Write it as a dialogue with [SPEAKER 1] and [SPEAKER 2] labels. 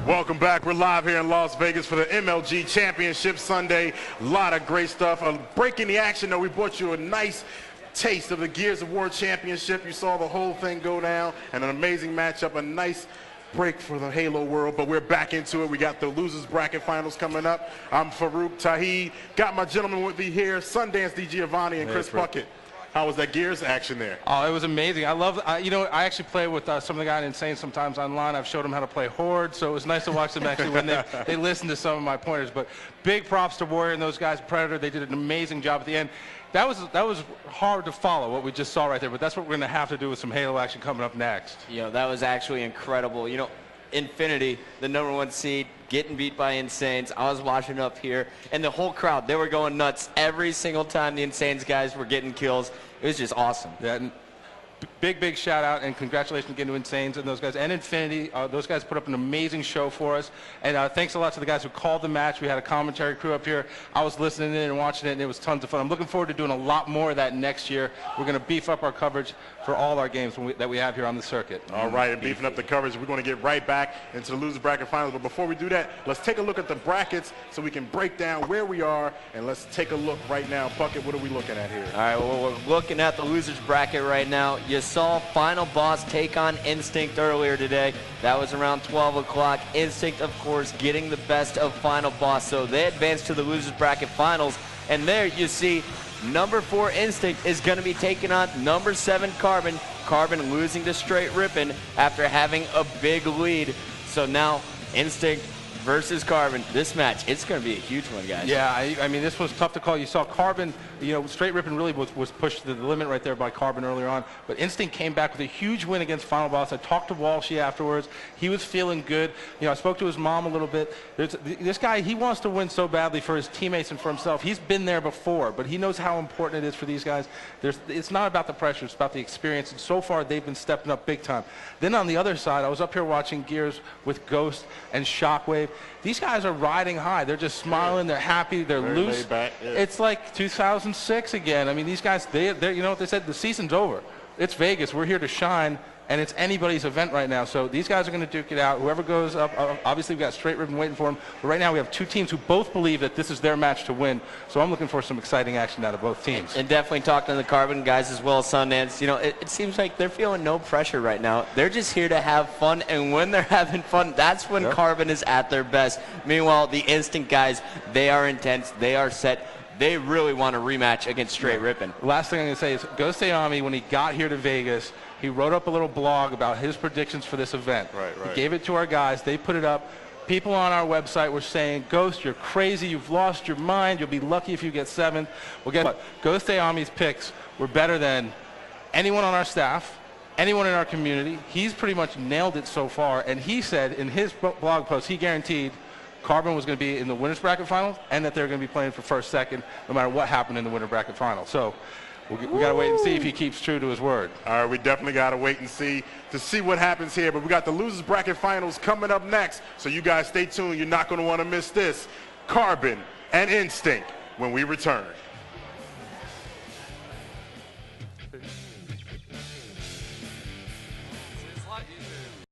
[SPEAKER 1] Welcome back. We're live here in Las Vegas for the MLG Championship Sunday. A lot of great stuff. Breaking the action, though, we brought you a nice taste of the Gears of War Championship. You saw the whole thing go down, and an amazing matchup, a nice break for the Halo world, but we're back into it. We got the losers bracket finals coming up. I'm Faruq Tahid. Got my gentleman with me here, Sundance DiGiovanni and Chris Puckett. How was that Gears action there?
[SPEAKER 2] Oh, it was amazing. I love, you know, I actually play with some of the guys in Insane sometimes online. I've showed them how to play Horde, so it was nice to watch them actually when they listen to some of my pointers. But big props to Warrior and those guys, Predator. They did an amazing job at the end. That was hard to follow, what we just saw right there, but that's what we're going to have to do with some Halo action coming up next.
[SPEAKER 3] You know, that was actually incredible. You know, Infinity, the #1 seed, getting beat by Insanes. I was watching up here, and the whole crowd, they were going nuts every single time the Insanes guys were getting kills. It was just awesome.
[SPEAKER 2] Yeah, and big shout out and congratulations again to Insanes and those guys and Infinity. Those guys put up an amazing show for us, and thanks a lot to the guys who called the match. We had a commentary crew up here. I was listening in and watching it, and it was tons of fun. I'm looking forward to doing a lot more of that next year. We're going to beef up our coverage for all our games that we have here on the circuit.
[SPEAKER 1] All right, and beefing up the coverage, we're going to get right back into the loser bracket finals. But before we do that, let's take a look at the brackets so we can break down where we are, and let's take a look right now. Puckett, what are we looking at here?
[SPEAKER 3] All right, well, we're looking at the losers bracket right now. You saw Final Boss take on Instinct earlier today. That was around 12 o'clock. Instinct, of course, getting the best of Final Boss, so they advanced to the losers bracket finals. And there you see #4 Instinct is going to be taking on #7 Carbon. Carbon losing to Straight Rippin' after having a big lead. So now Instinct versus Carbon. This match, it's going to be a huge one, guys.
[SPEAKER 2] Yeah, I mean, this was tough to call. You saw Carbon, you know, Straight Rippin' really was pushed to the limit right there by Carbon earlier on. But Instinct came back with a huge win against Final Boss. I talked to Walshy afterwards. He was feeling good. You know, I spoke to his mom a little bit. This guy, he wants to win so badly for his teammates and for himself. He's been there before, but he knows how important it is for these guys. It's not about the pressure. It's about the experience. And so far, they've been stepping up big time. Then on the other side, I was up here watching Gears with Ghost and Shockwave. These guys are riding high. They're just smiling. They're happy. They're
[SPEAKER 1] very
[SPEAKER 2] loose.
[SPEAKER 1] laid back, yeah.
[SPEAKER 2] It's like 2006 again. I mean, these guys, they're, you know what they said? The season's over. It's Vegas. We're here to shine, and it's anybody's event right now. So these guys are going to duke it out. Whoever goes up, obviously we've got Straight Ribbon waiting for them. But right now we have two teams who both believe that this is their match to win. So I'm looking for some exciting action out of both teams.
[SPEAKER 3] And definitely talking to the Carbon guys as well as Sundance. You know, it seems like they're feeling no pressure right now. They're just here to have fun, and when they're having fun, that's when Carbon is at their best. Meanwhile, the Instinct guys, they are intense. They are set. They really want a rematch against Straight Rippin'.
[SPEAKER 2] Last thing I'm going to say is Ghostayame, when he got here to Vegas, he wrote up a little blog about his predictions for this event.
[SPEAKER 1] Right.
[SPEAKER 2] He gave it to our guys. They put it up. People on our website were saying, Ghost, you're crazy. You've lost your mind. You'll be lucky if you get 7th. Well, guess what? Ghostayame's picks were better than anyone on our staff, anyone in our community. He's pretty much nailed it so far. And he said in his blog post, he guaranteed Carbon was going to be in the winners bracket finals and that they're going to be playing for first, second, no matter what happened in the winner bracket final. So we got to wait and see if he keeps true to his word.
[SPEAKER 1] All right, we definitely got to wait and see what happens here. But we got the losers bracket finals coming up next. So you guys stay tuned. You're not going to want to miss this. Carbon and Instinct when we return.
[SPEAKER 4] It's a lot easier.